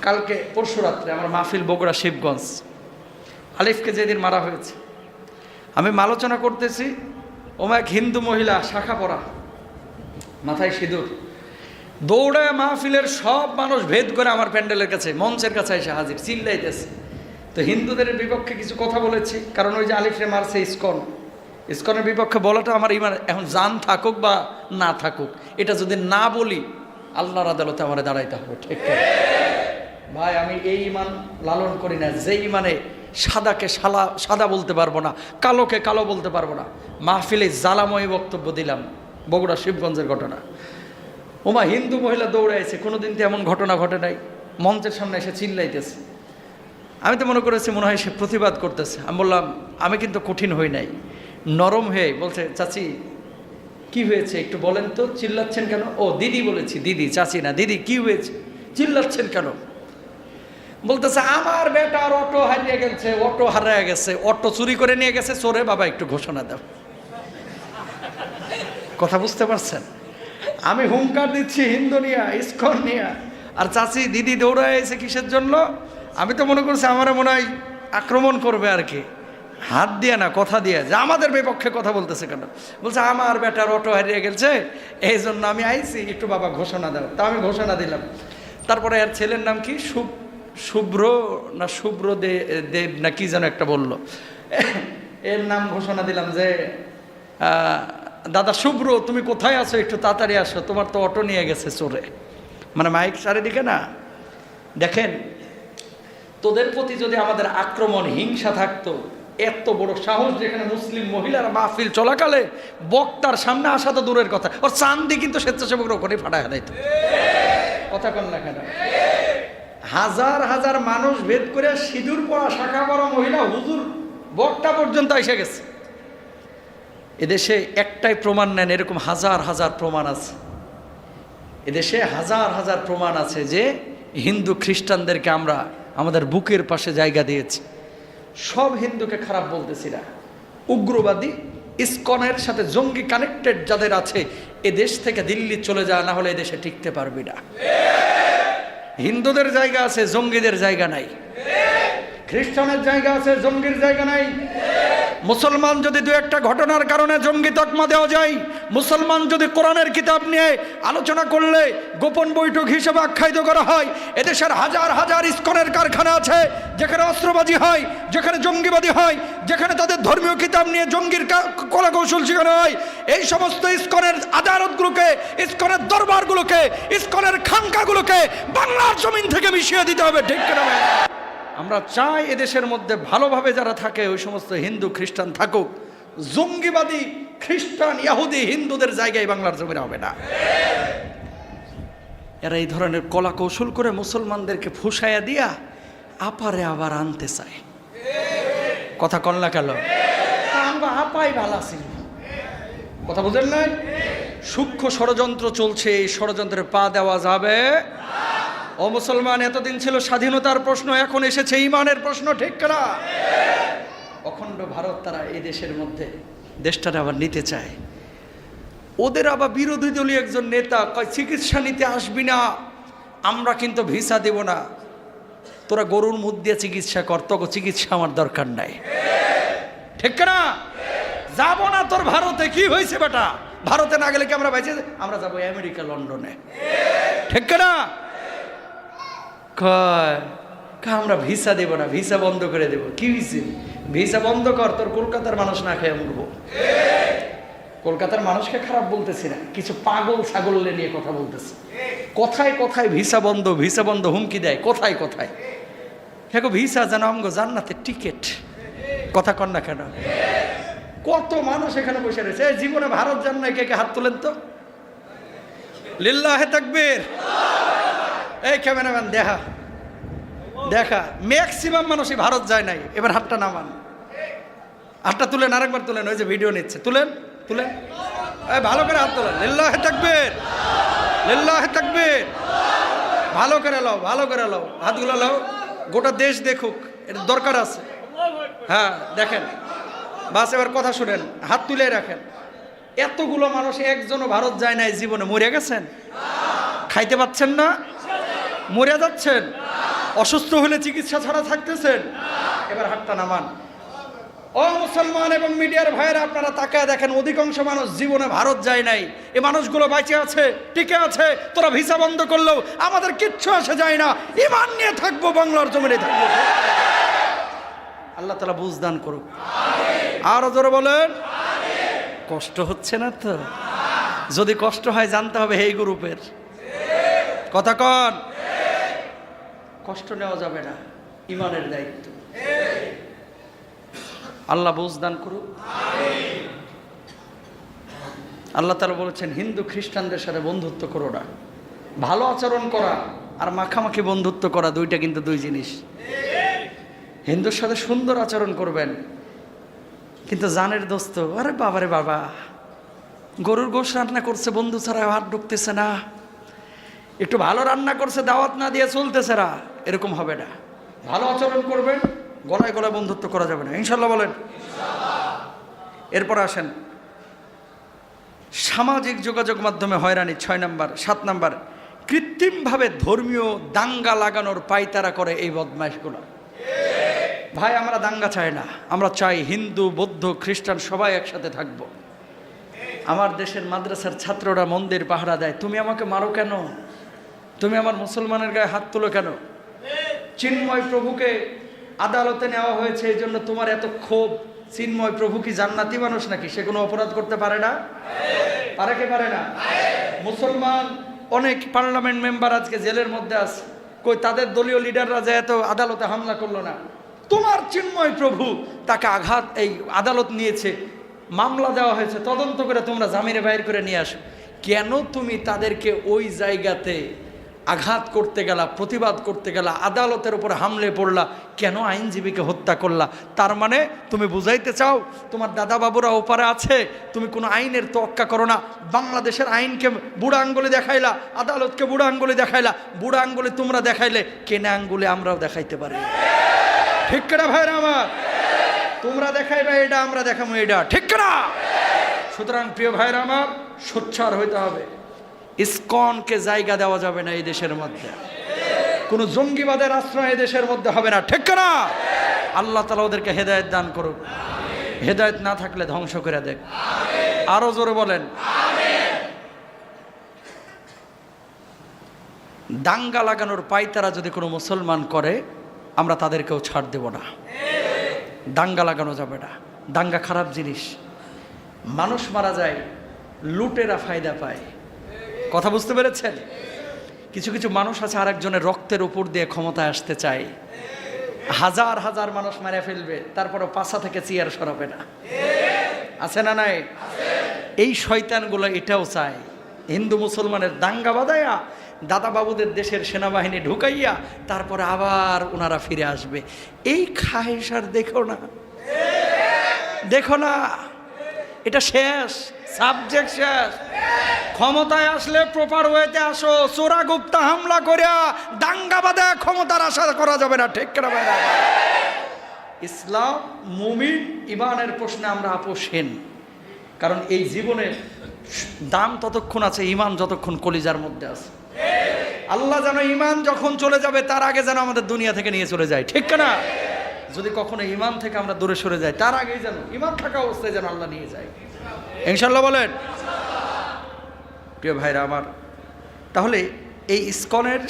কালকে পরশু রাত্রে আমার মাহফিল বগুড়া শিবগঞ্জ, আলিফকে যেদিন মারা হয়েছে, আমি আলোচনা করতেছি, ওমা এক হিন্দু মহিলা শাখা পরা, মাথায় সিঁদুর, দৌড়ায় মাহফিলের সব মানুষ ভেদ করে আমার প্যান্ডেলের কাছে, মঞ্চের কাছে এসে হাজির, চিল্লাইতেছে। তো হিন্দুদের বিপক্ষে কিছু কথা বলেছি, কারণ ওই যে আলিফরে মারছে ইসকনের বিপক্ষে বলাটা আমার ইমান, এখন জান থাকুক বা না থাকুক, এটা যদি না বলি আল্লাহর আদালতে আমার দাঁড়াইতে হবে। ঠিক ভাই, আমি এই ইমান লালন করি না, যে ইমানে সাদাকে সাদা বলতে পারবো না, কালোকে কালো বলতে পারবো না। মাহফিলে জ্বালাময়ী বক্তব্য দিলাম, বগুড়া শিবগঞ্জের ঘটনা। ওমা হিন্দু মহিলা দৌড়াইছে, কোনোদিন তো এমন ঘটনা ঘটে নাই, মঞ্চের সামনে এসে চিল্লাইতেছে। আমি তো মনে করেছি মনে হয় সে প্রতিবাদ করতেছে। আমি বললাম, আমি কিন্তু কঠিন হই নাই, নরম হয়ে বলছে, চাচি কি হয়েছে একটু বলেন তো, চিল্লাচ্ছেন কেন? ও দিদি বলেছি, দিদি, চাচি না, দিদি কি হয়েছে, চিল্লাচ্ছেন কেন? বলতেছে আমার বেটার অটো হারিয়ে গেছে, অটো হারিয়ে গেছে, অটো চুরি করে নিয়ে গেছে চোরে, বাবা একটু ঘোষণা দাও। কথা বুঝতে পারছেন? আমি হুঙ্কার দিচ্ছি হিন্দু নিয়া, ইসকন নিয়া, আর চাচি দিদি দৌড়ায় এসে কিসের জন্য? আমি তো মনে করছি আমার মনে হয় আক্রমণ করবে আর কি, হাত দিয়ে না, কথা দিয়ে, যে আমাদের বিপক্ষে কথা বলতেছে কেন? বলছে আমার বেটার অটো হারিয়ে গেছে, এই জন্য আমি আইছি, একটু বাবা ঘোষণা দাও। তা আমি ঘোষণা দিলাম। তারপরে এর ছেলের নাম কি, শুভ্র না শুভ্র দেব না কি যেন একটা বললো, এর নাম ঘোষণা দিলাম যে দাদা শুভ্র, তুমি কোথায় আছো, একটু তাড়াতাড়ি আসো, তোমার তো অটো নিয়ে গেছে চোরে। মানে মাইক চারিদিকে না। দেখেন, তোদের প্রতি যদি আমাদের আক্রমণ, হিংসা থাকতো, এত বড় সাহস, যেখানে মুসলিম মহিলারা মাহফিল চলাকালে বক্তার সামনে আসা তো দূরের কথা, ওর চান্দি কিন্তু স্বেচ্ছাসেবকরা ওখানে ফাটায় দিত। কথা কন না কেন? হাজার হাজার মানুষ ভেদ করে সিঁদুর পরা, শাখা পরা মহিলা, হুজুর, বক্তা পর্যন্ত এসে গেছে। এদেশে একটাই প্রমাণ নেন, এরকম হাজার হাজার প্রমাণ আছে। এদেশে হাজার হাজার প্রমাণ আছে যে হিন্দু খ্রিস্টানদেরকে আমরা আমাদের বুকের পাশে জায়গা দিয়েছি। সব হিন্দুকে খারাপ বলতেছি না, উগ্রবাদী ইসকনের সাথে জঙ্গি কানেক্টেড যাদের আছে, এদেশ থেকে দিল্লি চলে যায়, না হলে এদেশে টিকতে পারবি না। হিন্দুদের জায়গা আছে, জঙ্গিদের জায়গা নাই। খ্রিস্টানের জায়গা আছে, জঙ্গির জায়গা নাই। মুসলমান যদি দু একটা ঘটনার কারণে জঙ্গি তকমা দেওয়া যায়, মুসলমান যদি কোরআনের কিতাব নিয়ে আলোচনা করলে গোপন বৈঠক হিসেবে আখ্যায়িত করা হয়, এদেশের হাজার হাজার ইসকনের কারখানা আছে, যেখানে অস্ত্রবাজি হয়, যেখানে জঙ্গিবাদী হয়, যেখানে তাদের ধর্মীয় কিতাব নিয়ে জঙ্গির কলা কৌশল শেখানো হয়। এই সমস্ত ইসকনের আদালতগুলোকে, ইসকনের দরবারগুলোকে, ইসকনের খানকাগুলোকে বাংলার জমিন থেকে মিশিয়ে দিতে হবে। ঠিক কিনা? আমরা চাই এদেশের মধ্যে ভালোভাবে যারা থাকে ওই সমস্ত হিন্দু খ্রিস্টান থাকুক, জঙ্গিবাদী খ্রিস্টান ইহুদি হিন্দুদের জায়গায় বাংলার জমিনে হবে না। এরা এই ধরনের কলা কৌশল করে মুসলমানদেরকে ফুসাইয়া দিয়া আপারে আবার আনতে চায়। কথা কন না কেন? আমরা আপাই ভালো আছি, কথা বুঝেন নাই? সূক্ষ্ম ষড়যন্ত্র চলছে, এই ষড়যন্ত্রে পা দেওয়া যাবে। ও মুসলমান, এতদিন ছিল স্বাধীনতার প্রশ্ন, এখন এসেছে ইমানের প্রশ্ন। ঠিক না? অখণ্ড ভারত তারা এই দেশের মধ্যে দেশটারে আবার নিতে চায়। ওদের আবার বিরোধী দলীয় একজন নেতা কয়, চিকিৎসা নিতে আসবি না, আমরা কিন্তু ভিসা দেব না, তোরা গরুর মুখ দিয়ে চিকিৎসা কর, তোকে চিকিৎসা আমার দরকার নাই। ঠিক না? যাব না তোর ভারতে, কি হয়েছে বেটা? ভারতে না গেলে কি আমরা বাইচে? আমরা যাবো আমেরিকা, লন্ডনে। ঠিক না? আমরা ভিসা দেব না, ভিসা বন্ধ করে দেব। কি হয়েছে? ভিসা বন্ধ কর, তোর কলকাতার মানুষ না খেয়ে মরবো। কলকাতার মানুষকে খারাপ বলতেছি না, কিছু পাগল ছাগল নিয়ে কথা বলতেছি। কোথায় কোথায় ভিসা বন্ধ, ভিসা বন্ধ হুমকি দেয়, কোথায় কোথায়। হ্যাঁ, ভিসা যেন আমগো জান্নাতের টিকিট। কথা কন না কেন? কত মানুষ এখানে বসে রয়েছে, জীবনে ভারত যান না, কে কে হাত তোলেন তো? লিল্লাহে তাকবীর। এই ক্যামেরাম্যান দেখা দেখা, ম্যাক্সিমাম মানুষই ভারত যায় নাই। এবার হাতটা নামান, হাতটা তুলেন, আরেকবার তুলেন, ওই যে ভিডিও নিচ্ছে, তুলেন তুলেন, ভালো করে হাত তোলেন। লিল্লাহে তাকবীর, লিল্লাহে তাকবীর। ভালো করে লাও, ভালো করে লাও, হাতগুলো লাও, গোটা দেশ দেখুক, এর দরকার আছে। হ্যাঁ দেখেন, বাস এবার কথা শুনেন, হাত তুলে রাখেন। এতগুলো মানুষ একজনও ভারত যায় নাই জীবনে। মরে গেছেন? খাইতে পাচ্ছেন না? মরে যাচ্ছেন? অসুস্থ হলে চিকিৎসা ছাড়া থাকতেছেন? এবার হাতটা নামান। ও মুসলমান এবং মিডিয়ার ভাইয়েরা, আপনারা তাকায় দেখেন, অধিকাংশ মানুষ জীবনে ভারত যায় নাই। এই মানুষগুলো বেঁচে আছে, টিকে আছে। তোরা ভিসা বন্ধ করলেও আমাদের কিচ্ছু আসে যায় না, ঈমান নিয়ে থাকবো, বাংলার জমিনে থাকবো। আল্লাহ তাআলা বুঝদান করুক। আরো জোরে বলেন। কষ্ট হচ্ছে না তো? যদি কষ্ট হয় জানতে হবে এই গ্রুপের কথা। কন কষ্ট নেওয়া যাবে না, ঈমানের দায়িত্ব। আল্লাহ বুঝদান করুক। আল্লাহ তাআলা বলেছেন, হিন্দু খ্রিস্টানদের সাথে বন্ধুত্ব করো না। ভালো আচরণ করা আর মাখামাখি বন্ধুত্ব করা দুইটা কিন্তু দুই জিনিস। হিন্দুর সাথে সুন্দর আচরণ করবেন, কিন্তু জানের দোস্ত, আরে বাবারে বাবা, গরুর গোশ রান্না করছে, বন্ধু ছাড়া হাত ঢুকতেছে না। একটু ভালো রান্না করছে, দাওয়াত না দিয়ে চলতেছে না, এরকম হবে না। ভালো আচরণ করবেন, গলায় গলায় বন্ধুত্ব করা যাবে না, ইনশাল্লাহ বলেন। এরপর আসেন সামাজিক যোগাযোগ মাধ্যমে হয়রানি 6 নাম্বার। 7 নাম্বার, কৃত্রিমভাবে ধর্মীয় দাঙ্গা লাগানোর পায়তারা করে এই বদমাইশগুলো। ভাই, আমরা দাঙ্গা চাই না, আমরা চাই হিন্দু, বৌদ্ধ, খ্রিস্টান সবাই একসাথে থাকব। আমার দেশের মাদ্রাসার ছাত্ররা মন্দির পাহারা দেয়, তুমি আমাকে মারো কেন? তুমি আমার মুসলমানের গায়ে হাত তুলো কেন? চিন্ময় প্রভুকে আদালতে নেওয়া হয়েছে, এই জন্য তোমার এত ক্ষোভ। চিন্ময় প্রভু কি জান্নাতি মানুষ নাকি? সে কোনো অপরাধ করতে পারে না? পারে কি পারে না? মুসলমান অনেক পার্লামেন্ট মেম্বার আজকে জেলের মধ্যে আছে, কই তাদের দলীয় লিডাররা যে এত আদালতে হামলা করলো না? তোমার চিন্ময় প্রভু, তাকে আঘাত, এই আদালত নিয়েছে, মামলা দেওয়া হয়েছে, তদন্ত করে তোমরা জামিনে বাইর করে নিয়ে আসো। কেন তুমি তাদেরকে ওই জায়গাতে আঘাত করতে গেলা, প্রতিবাদ করতে গেলা, আদালতের উপর হামলে পড়লা? কেন আইনজীবীকে হত্যা করলা? তার মানে তুমি বুঝাইতে চাও তোমার দাদা বাবুরা ওপারে আছে, তুমি কোনো আইনের তোয়াক্কা করো না। বাংলাদেশের আইনকে বুড়া আঙ্গুলি দেখাইলা, আদালতকে বুড়া আঙ্গুলি দেখাইলা। বুড়া আঙ্গুলি তোমরা দেখাইলে কেনা আঙ্গুলি আমরাও দেখাইতে পারি। ঠিক না ভাইরা আমার? তোমরা দেখাইবে এটা, আমরা দেখাবো এটা, ঠিক না? সুতরাং প্রিয় ভাইরা আমার, সোচ্চার হইতে হবে। ইসকনকে জায়গা দেওয়া যাবে না এই দেশের মধ্যে, কোনো জঙ্গিবাদের আশ্রয় এই দেশের মধ্যে হবে না, ঠিক না? আল্লাহ তাআলা ওদেরকে হেদায়েত দান করুক। হেদায়েত না থাকলে ধ্বংস করে দেখ। আরো জোরে বলেন। দাঙ্গা লাগানোর পায়তারা যদি কোনো মুসলমান করে, আমরা তাদেরকেও ছাড় দেব না। দাঙ্গা লাগানো যাবে না। দাঙ্গা খারাপ জিনিস। মানুষ মারা যায়, লুটেরা ফায়দা পায়। কথা বুঝতে পেরেছেন? কিছু কিছু মানুষ আছে আরেকজনের রক্তের উপর দিয়ে ক্ষমতায় আসতে চায়, হাজার হাজার মানুষ মেরে ফেলবে, তারপরে পাছা থেকে চেয়ার সরাবে না। আছে না নাই? এই শয়তানগুলো এটাও চায় হিন্দু মুসলমানের দাঙ্গা বাঁধাইয়া, দাদা বাবুদের দেশের সেনাবাহিনী ঢুকাইয়া তারপরে আবার ওনারা ফিরে আসবে। এই খায়েশ আর দেখো না, দেখো না, এটা শেষ, সাবজেক্ট শেষ। ক্ষমতায় আসলে প্রপার ওয়েতে আসো, চোরা গুপ্তা হামলা করিয়া দাঙ্গা বাঁধা ক্ষমতার আশা করা যাবে না, ঠিক না ভাইরা? ইসলাম, মুমিন, ইমানের প্রশ্নে আমরা আপোষহীন। কারণ এই জীবনে দাম ততক্ষণ আছে ইমান যতক্ষণ কলিজার মধ্যে আছে। আল্লাহ যেন ইমান যখন চলে যাবে তার আগে যেন আমাদের দুনিয়া থেকে নিয়ে চলে যায়, ঠিক না? যদি কখনো ইমান থেকে আমরা দূরে সরে যাই, তার আগেই যেন ইমান থাকা অবস্থায় যেন আল্লাহ নিয়ে যায়, ইনশাল্লাহ বলেন। প্রিয় ভাইরা আমার, তাহলে এই ইসকনের